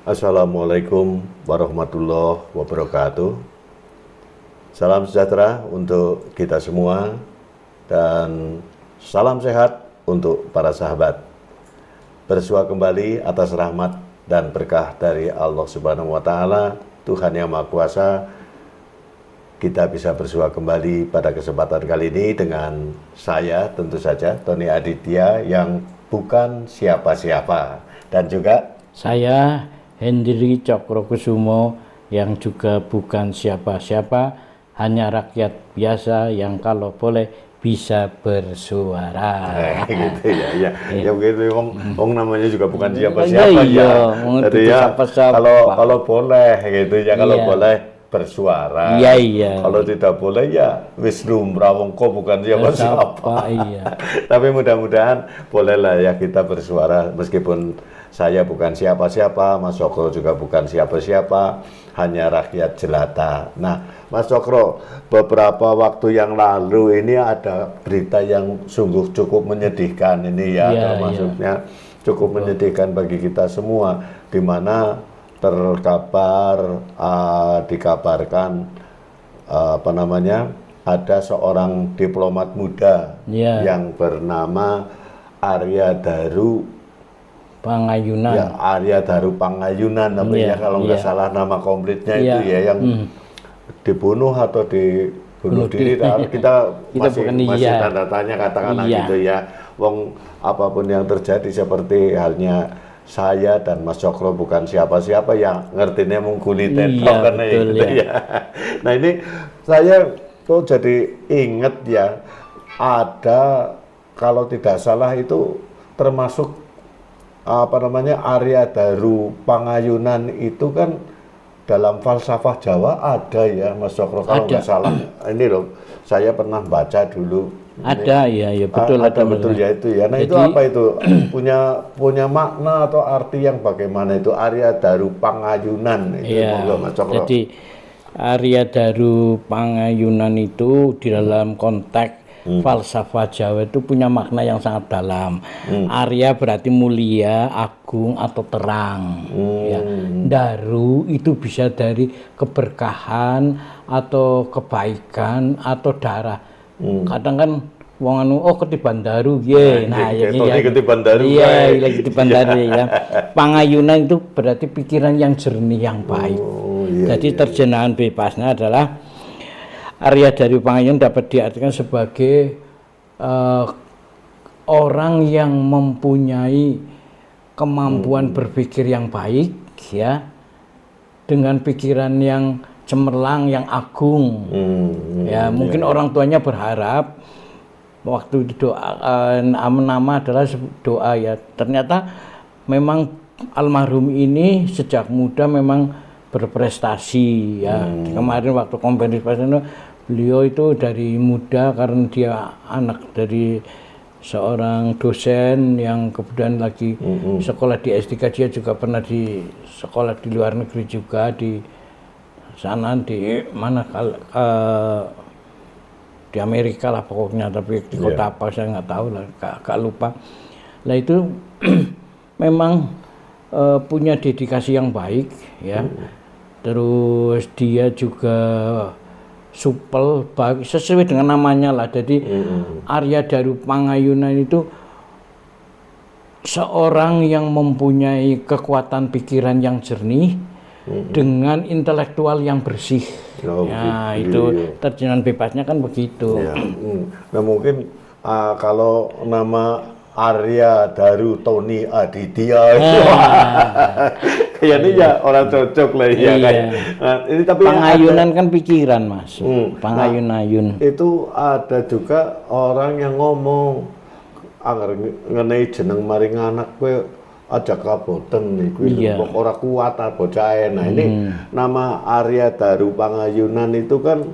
Assalamualaikum warahmatullahi wabarakatuh. Salam sejahtera untuk kita semua dan salam sehat untuk para sahabat. Bersua kembali atas rahmat dan berkah dari Allah Subhanahu wa taala, Tuhan yang Maha Kuasa. Kita bisa bersua kembali pada kesempatan kali ini dengan saya tentu saja Tony Aditya yang bukan siapa-siapa dan juga saya Hendri Cokrokusumo yang juga bukan siapa-siapa, hanya rakyat biasa yang kalau boleh bisa bersuara. Gitu ya. Ya begitu, Wong namanya juga bukan siapa-siapa ya. Jadi ya kalau boleh gitu ya, kalau boleh bersuara. Iya. Kalau tidak boleh ya wis lumrah, wong kok bukan siapa-siapa. Iya. Tapi mudah-mudahan bolehlah ya kita bersuara meskipun saya bukan siapa-siapa, Mas Cokro juga bukan siapa-siapa, hanya rakyat jelata. Nah, Mas Cokro, beberapa waktu yang lalu ini ada berita yang sungguh cukup menyedihkan ini ya, maksudnya cukup menyedihkan bagi kita semua, di mana dikabarkan ada seorang diplomat muda yang bernama Arya Daru Pangayunan. Ya, Arya Daru Pangayunan namanya, kalau nggak salah nama komplitnya itu ya, yang dibunuh atau dibunuh diri. Kita masih tanda tanya, katakanlah gitu ya. Wong apapun yang terjadi seperti halnya saya dan Mas Cokro bukan siapa-siapa, yang ngertinya mengkulitnya karena itu ya. Nah ini saya tuh jadi inget ya, ada kalau tidak salah itu termasuk Arya Daru Pangayunan itu kan dalam falsafah Jawa ada ya, Mas Cokro, kalau nggak salah. Ini loh, saya pernah baca dulu. Ada ya betul. Ada betul ya itu ya. Nah, jadi, itu apa itu? punya makna atau arti yang bagaimana itu Arya Daru Pangayunan itu, Mas Cokro? Jadi Arya Daru Pangayunan itu di dalam konteks falsafah Jawa itu punya makna yang sangat dalam. Arya berarti mulia, agung atau terang. Ya. Daru itu bisa dari keberkahan atau kebaikan atau darah. Kadang kan wong anu ketiban daru nah ketiban daru lagi ketiban daru ya. Pangayunan itu berarti pikiran yang jernih, yang baik. Jadi terjemahan bebasnya adalah Arya Daru Pangayunan dapat diartikan sebagai orang yang mempunyai kemampuan berpikir yang baik ya, dengan pikiran yang cemerlang, yang agung. Mungkin orang tuanya berharap waktu doa nama adalah doa ya. Ternyata memang almarhum ini sejak muda memang berprestasi ya. Kemarin waktu konferensi pers itu beliau itu dari muda, karena dia anak dari seorang dosen yang kemudian lagi sekolah di S3, dia juga pernah di sekolah di luar negeri juga, di sana di mana di Amerika lah pokoknya, tapi di kota apa saya nggak tahu lah, agak lupa. Lah itu memang punya dedikasi yang baik ya. Terus dia juga supel, baik, sesuai dengan namanya lah. Jadi Arya Daru Pangayunan itu seorang yang mempunyai kekuatan pikiran yang jernih dengan intelektual yang bersih. Itu terjemahan bebasnya kan begitu. Nah mungkin kalau nama Arya Daru Tony Aditya kayaknya ya orang cocok lah ya kan. Nah, ini tapi Pangayunan kan pikiran, Mas. Pangayun-ayun. Itu ada juga orang yang ngomong ngenai jeneng maring anak kowe aja kaboten niku kok ora kuat bocah. Nah ini nama Arya Daru Pangayunan itu kan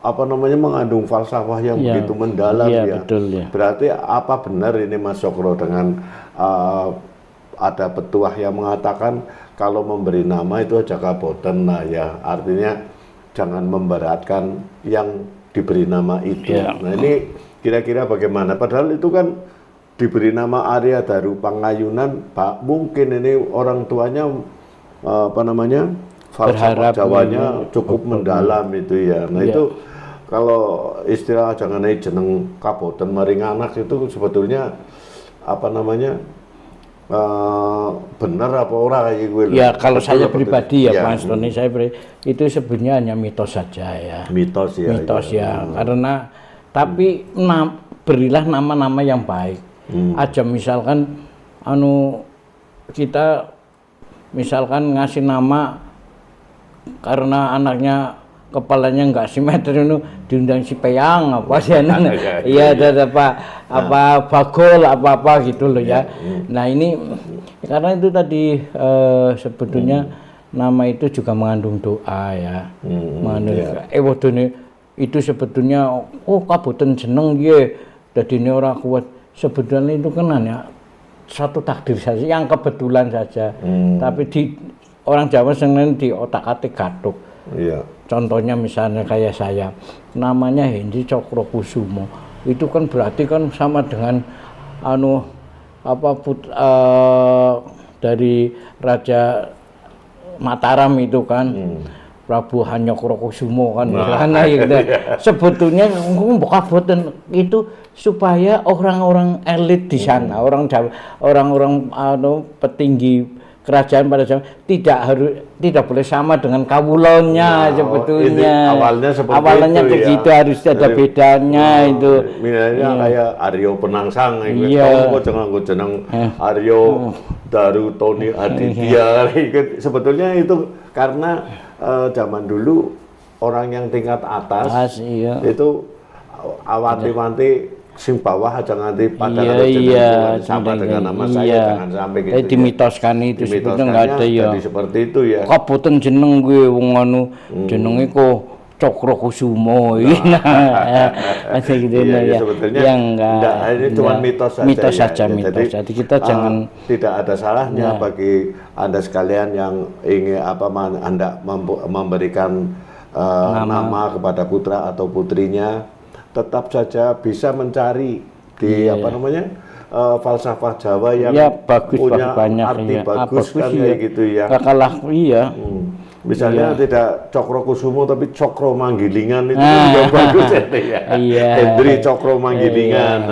mengandung falsafah yang begitu mendalam ya. Betul, ya. Berarti apa benar ini Mas Cokro dengan ada petuah yang mengatakan kalau memberi nama itu aja kaboten, nah ya artinya jangan memberatkan yang diberi nama itu. Nah ini kira-kira bagaimana? Padahal itu kan diberi nama Arya Daru Pangayunan, Pak, mungkin ini orang tuanya apa namanya, falsafah Jawanya cukup mendalam itu ya. Nah itu kalau istilah jangan jeneng kaboten maring anak itu sebetulnya apa namanya, benar apa ora kayak gue? Ya kalau saya pribadi ya Mas Tony, itu sebenarnya hanya mitos saja ya. Mitos ya. Mitos ya. Karena tapi berilah nama-nama yang baik. Aja misalkan kita misalkan ngasih nama karena anaknya kepalanya nggak simetris itu diundang si Peyang apa sih iya ada apa Bagol apa gitu loh ya. Nah ini karena itu tadi sebetulnya nama itu juga mengandung doa ya, mengandung itu sebetulnya kaboten jeneng ye dadine ora kuat, sebetulnya itu kan hanya satu takdir saja yang kebetulan saja. Tapi di orang Jawa seneng di otak-atik gathuk. Iya. Contohnya misalnya kayak saya, namanya Hendri Cokrokusumo. Itu kan berarti kan sama dengan dari Raja Mataram itu kan. Prabu Hanyokrokusumo kan karena gitu. Sebetulnya kaboten itu supaya orang-orang elit di sana, orang-orang petinggi kerajaan pada zaman tidak boleh sama dengan kawulonnya sebetulnya. Awalnya begitu ya. Harus ada bedanya itu. Misalnya kayak Aryo Penangsang kok jeneng Aryo Daru Tony Aditya sebetulnya itu karena zaman dulu orang yang tingkat atas itu awanti-wanti sing bawah aja nganti pada sama dengan nama saya, jangan sampai gitu. Dimitoskan itu sebetulnya nggak ada ya. Jadi seperti itu ya. Kaboten jeneng gue wong jenenge kok Cokrokusumo. Masih gitu ya. Sebetulnya yang enggak, ini cuma mitos saja. Mitos. Jadi kita jangan tidak ada salahnya bagi Anda sekalian yang ingin Anda memberikan nama kepada putra atau putrinya, tetap saja bisa mencari di falsafah Jawa yang bagus, punya banyak, arti bagus kan kayak gitu ya. Kalah Misalnya tidak Cokrokusumo tapi Cokro Manggilingan itu juga bagus ya. Hendri Cokro Manggilingan.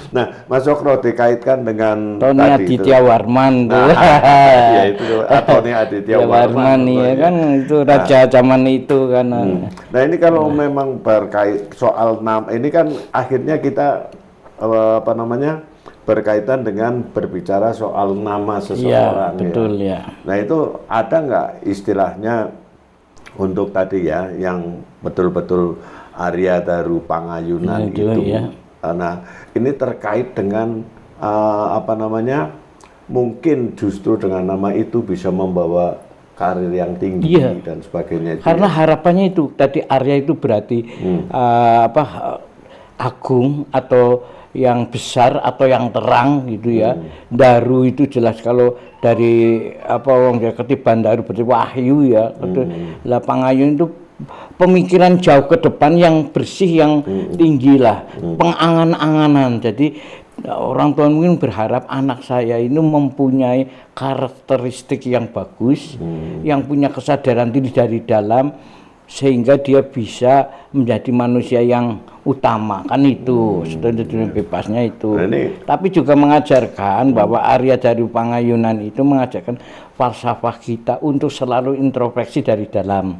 Nah, Mas Cokro dikaitkan dengan Tony Aditya Warman tuh. Ya itu Tony Aditya Warman ya kan itu raja zaman itu kan. Nah, ini kalau memang berkait soal nama ini kan akhirnya kita berkaitan dengan berbicara soal nama seseorang. Betul ya. Nah itu ada nggak istilahnya untuk tadi ya yang betul-betul Arya Daru Pangayunan itu. Ya. Nah ini terkait dengan mungkin justru dengan nama itu bisa membawa karir yang tinggi dan sebagainya. Karena harapannya itu tadi Arya itu berarti agung atau yang besar atau yang terang gitu ya. Daru itu jelas kalau dari ketiban Daru berarti wahyu ya. Lah Pangayun itu pemikiran jauh ke depan yang bersih yang tinggi lah. Pengangan-anganan. Jadi orang tua mungkin berharap anak saya ini mempunyai karakteristik yang bagus, yang punya kesadaran diri dari dalam sehingga dia bisa menjadi manusia yang utama kan itu sebenarnya bebasnya itu. Tapi juga mengajarkan bahwa Arya Daru Pangayunan itu mengajarkan falsafah kita untuk selalu introspeksi dari dalam.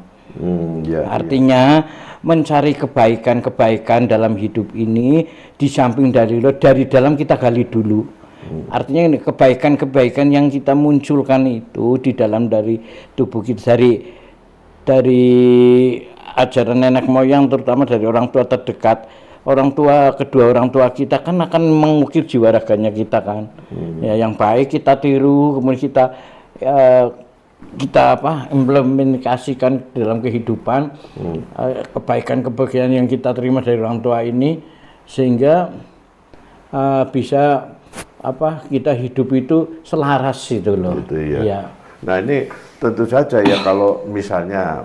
Artinya mencari kebaikan-kebaikan dalam hidup ini di samping dari dalam kita gali dulu. Artinya ini kebaikan-kebaikan yang kita munculkan itu di dalam dari tubuh kita dari ajaran nenek moyang terutama dari orang tua terdekat, kedua orang tua kita kan akan mengukir jiwa raganya kita kan. Ya yang baik kita tiru, kemudian kita implementasikan dalam kehidupan kebaikan-kebaikan yang kita terima dari orang tua ini sehingga bisa kita hidup itu selaras itu loh. Gitu ya. Nah ini tentu saja ya kalau misalnya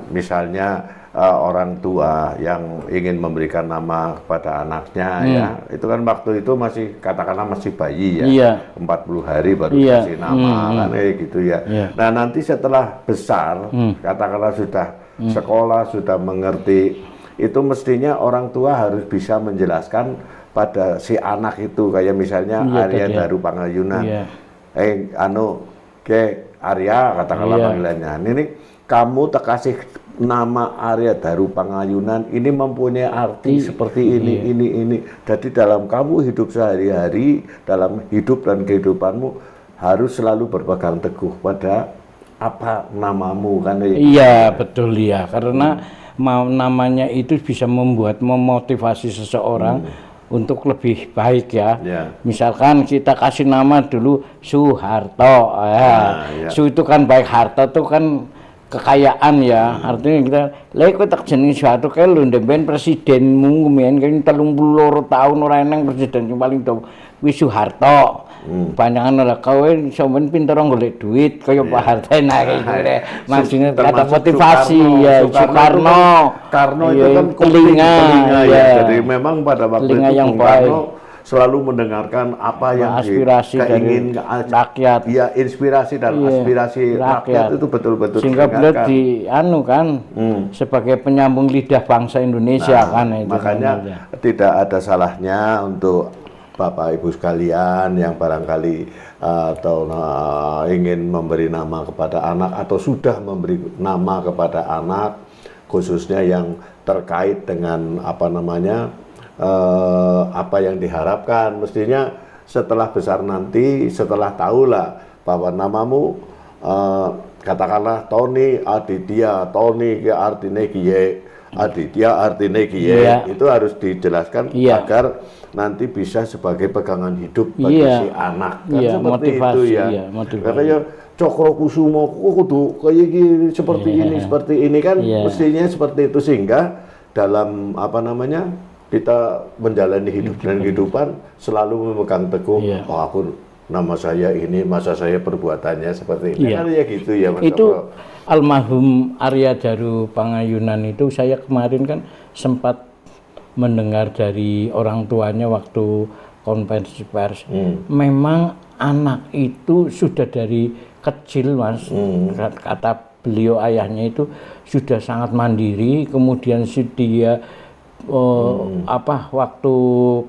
orang tua yang ingin memberikan nama kepada anaknya ya, itu kan waktu itu masih katakanlah masih bayi ya, 40 hari baru kasih nama kan gitu ya. Nah nanti setelah besar, katakanlah sudah sekolah, sudah mengerti, itu mestinya orang tua harus bisa menjelaskan pada si anak itu, kayak misalnya Arya Daru Pangayunan, Arya katakanlah panggilannya, ini kamu terkasih nama Arya Daru Pangayunan ini mempunyai arti seperti ini. Jadi dalam kamu hidup sehari-hari, dalam hidup dan kehidupanmu harus selalu berpegang teguh pada apa namamu kan? Iya betul ya, karena namanya itu bisa memotivasi seseorang untuk lebih baik ya. Misalkan kita kasih nama dulu Soeharto, Su itu kan baik, Harto itu kan kekayaan ya, artinya kita lek tak jeneng Soeharto kae lho ndemben presidenmu kemen kan 32 tahun ora eneng presiden paling do wis Soeharto. Panjangan lah kowe sampean pinter golek duit kaya Pak Harto nah gitu deh. Maksudnya kata motivasi ya Soekarno itu kan telinga ya. Jadi memang pada waktu itu Bung Karno selalu mendengarkan apa yang aspirasi dari rakyat. Ya, inspirasi dan aspirasi rakyat itu betul-betul sehingga beliau sebagai penyambung lidah bangsa Indonesia kan itu. Makanya tidak ada salahnya untuk Bapak Ibu sekalian yang barangkali atau ingin memberi nama kepada anak atau sudah memberi nama kepada anak, khususnya yang terkait dengan apa yang diharapkan, mestinya setelah besar nanti, setelah tahulah bahwa namamu katakanlah Tony Aditya, Tony ke artinya kiye, Aditya artinya kiye, itu harus dijelaskan agar nanti bisa sebagai pegangan hidup bagi si anak, kan seperti itu ya. Katanya Cokro Kusumo kudu kayak gini, seperti ini kan mestinya seperti itu, sehingga dalam kita menjalani hidup dan kehidupan selalu memegang teguh, aku nama saya ini, masa saya perbuatannya seperti ini, kan ya gitu ya Mas. Itu almarhum Arya Daru Pangayunan itu saya kemarin kan sempat mendengar dari orang tuanya waktu konferensi pers. Memang anak itu sudah dari kecil Mas, kata beliau ayahnya itu sudah sangat mandiri, kemudian dia waktu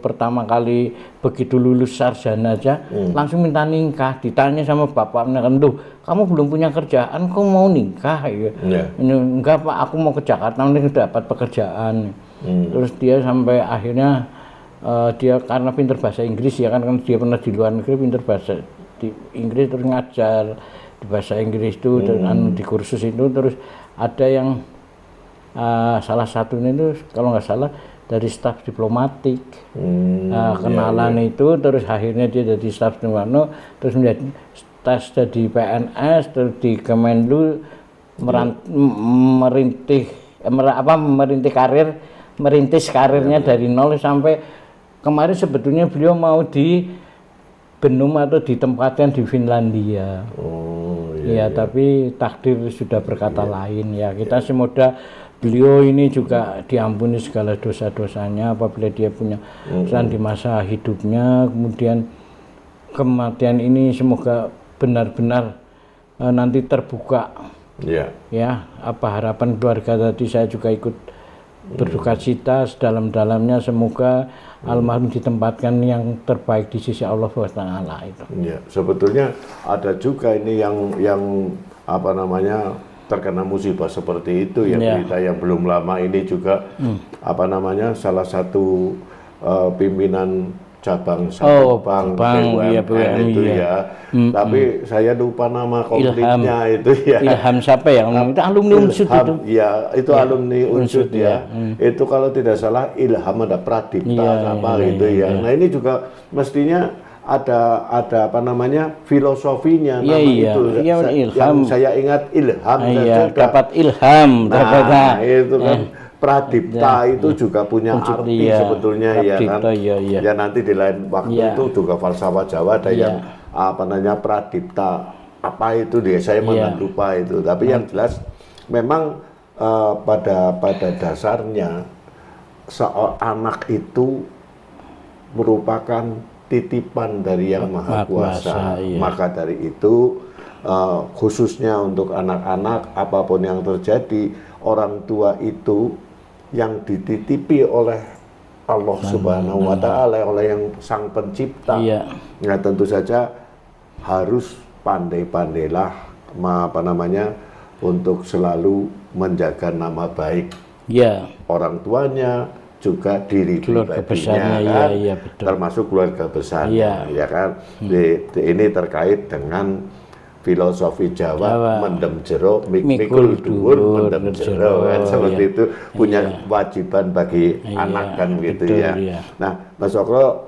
pertama kali begitu lulus sarjana aja langsung minta nikah, ditanya sama bapaknya kan, kamu belum punya kerjaan kok mau nikah ya? Enggak Pak, aku mau ke Jakarta nanti dapat pekerjaan. Terus dia sampai akhirnya dia karena pinter bahasa Inggris ya kan dia pernah di luar negeri, pinter bahasa di Inggris, terus ngajar di bahasa Inggris itu dan di kursus itu, terus ada yang salah satunya itu kalau nggak salah dari staf diplomatik, kenalan itu, terus akhirnya dia jadi staf diplomatik, terus menjadi tes jadi PNS, terus di Kemenlu merintis karirnya dari nol sampai kemarin sebetulnya beliau mau di Benum atau ditempatkan di Finlandia. Tapi takdir sudah berkata lain ya. Kita semoga beliau ini juga diampuni segala dosa-dosanya apabila dia punya pesan di masa hidupnya, kemudian kematian ini semoga benar-benar nanti terbuka. Ya, apa harapan keluarga tadi, saya juga ikut berduka cita sedalam-dalamnya, semoga almarhum ditempatkan yang terbaik di sisi Allah SWT itu. Ya, sebetulnya ada juga ini yang terkena musibah seperti itu ya, berita yang belum lama ini juga salah satu pimpinan cabang bank BUMN itu ya. Tapi saya lupa nama komplitnya itu ya. Ilham siapa ya? Itu alumni Unsud itu. Ya, itu alumni Unsud ya. Itu kalau tidak salah Ilham ada Pradipta gitu ya. Nah, ini juga mestinya ada filosofinya nama itu. Yang saya ingat Ilham dapat ilham. Itu kan Pradipta itu juga punya arti sebetulnya Pradipta, ya kan. Ya nanti di lain waktu itu juga falsafah Jawa ada yang Pradipta apa itu dia, saya lupa itu. Tapi yang jelas memang pada dasarnya seorang anak itu merupakan titipan dari Yang Maha Kuasa. Iya. Maka dari itu khususnya untuk anak-anak, apapun yang terjadi, orang tua itu yang dititipi oleh Allah Subhanahu wa Ta'ala, oleh yang Sang Pencipta. Iya. Nah, tentu saja harus pandai-pandailah untuk selalu menjaga nama baik orang tuanya, juga diri pribadinya, kan? Iya, betul. Termasuk keluarga besarnya, ya kan? Ini terkait dengan filosofi Jawa. Mendem jero mikul dhuwur mendem jero, kan? Seperti itu, punya kewajiban bagi anak, kan begitu, betul, ya. Nah, Mas Sokro,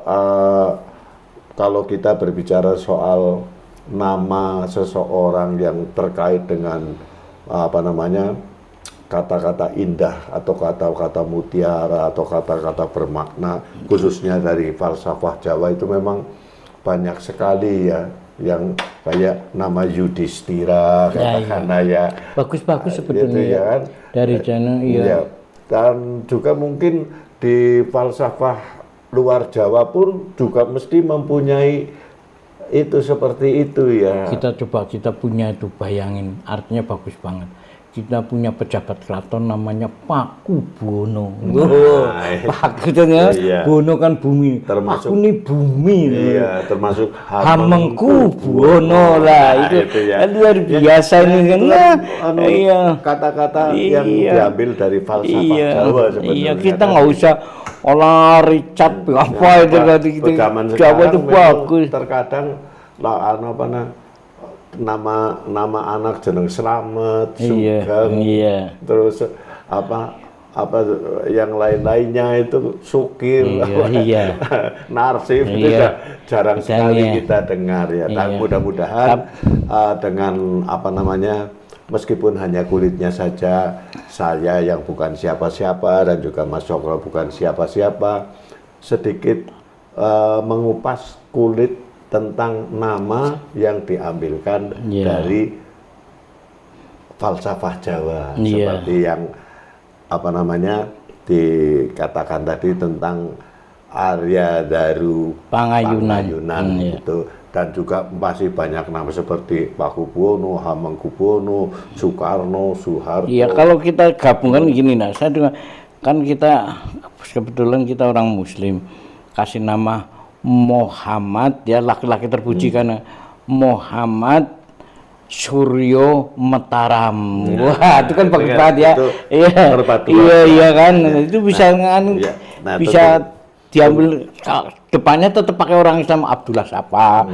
kalau kita berbicara soal nama seseorang yang terkait dengan kata-kata indah atau kata-kata mutiara atau kata-kata bermakna, khususnya dari falsafah Jawa, itu memang banyak sekali ya, yang kayak nama Yudhistira, katakanlah ya. Bagus-bagus sebetulnya gitu, ya kan? Dari Jana, iya. Dan juga mungkin di falsafah luar Jawa pun juga mesti mempunyai itu seperti itu, ya. Kita punya itu, bayangin, artinya bagus banget. Kita punya pejabat keraton namanya Paku Bono. Paku Bono kan bumi. Paku ini bumi. Iya, termasuk Hamengku Bono lah. Itu luar biasa ini kan. Kata-kata yang diambil dari falsafah Jawa sebenarnya. Iya, kita nggak usah olah Richard apa itu gitu. Jawa itu bagus. Terkadang nama anak jeneng Slamet, Sugeng, terus apa yang lain-lainnya itu Sukir, Narsif, itu jarang sekali kita dengar, ya. Dan mudah-mudahan dengan meskipun hanya kulitnya saja, saya yang bukan siapa-siapa dan juga Mas Sokro bukan siapa-siapa, sedikit mengupas kulit tentang nama yang diambilkan dari falsafah Jawa, seperti yang dikatakan tadi tentang Arya Daru Pangayunan itu, dan juga masih banyak nama seperti Pakubuwono, Hamengkubuwono, Soekarno, Soeharto. Iya, kalau kita gabungkan gini, saya juga kan kita kebetulan kita orang Muslim, kasih nama Muhammad, ya, laki-laki terpuji karena Muhammad Suryo Mataram. Wah, itu kan bagus banget, ya. Iya kan. Itu bisa bisa diambil depannya tetap pakai orang Islam, Abdullah siapa,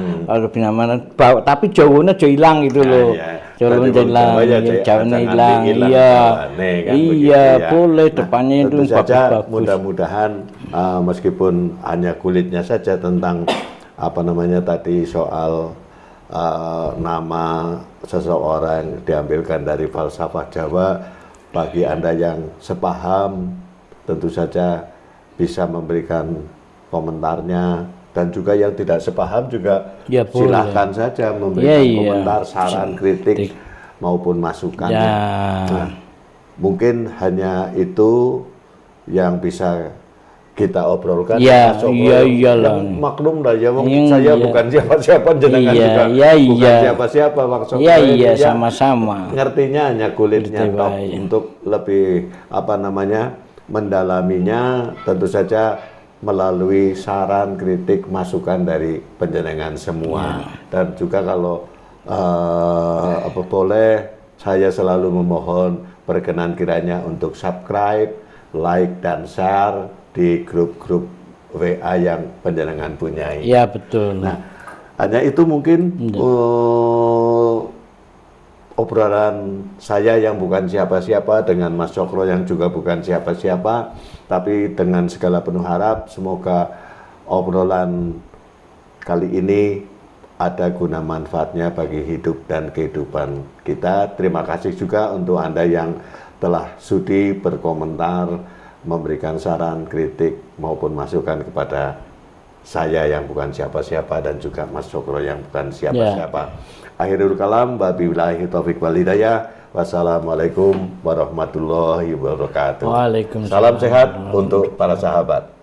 tapi Jawanya aja hilang gitu loh. Jawanya hilang. Iya, boleh depannya itu bagus. Mudah-mudahan meskipun hanya kulitnya saja tentang tadi soal nama seseorang diambilkan dari falsafah Jawa, bagi Anda yang sepaham tentu saja bisa memberikan komentarnya, dan juga yang tidak sepaham juga silahkan saja memberikan komentar, saran, kritik maupun masukan. Nah, mungkin hanya itu yang bisa kita obrolkan. Iyalah. Maklum lah ya, saya bukan siapa-siapa, jenengan juga bukan siapa-siapa, maksudnya. Iya, sama-sama. Ngertinya hanya kulitnya top, untuk lebih mendalaminya tentu saja melalui saran, kritik, masukan dari penjenengan semua. Dan juga kalau boleh, saya selalu memohon berkenan kiranya untuk subscribe, like, dan share di grup-grup WA yang penjenengan punyai. Iya, betul. Nah, hanya itu mungkin obrolan saya yang bukan siapa-siapa dengan Mas Sokro yang juga bukan siapa-siapa, tapi dengan segala penuh harap semoga obrolan kali ini ada guna manfaatnya bagi hidup dan kehidupan kita. Terima kasih juga untuk Anda yang telah sudi berkomentar, memberikan saran, kritik maupun masukan kepada saya yang bukan siapa-siapa dan juga Mas Sokro yang bukan siapa-siapa. Akhirul kalam, wabillahi taufiq wal hidayah. Wassalamualaikum warahmatullahi wabarakatuh. Waalaikumsalam. Salam sehat untuk para sahabat.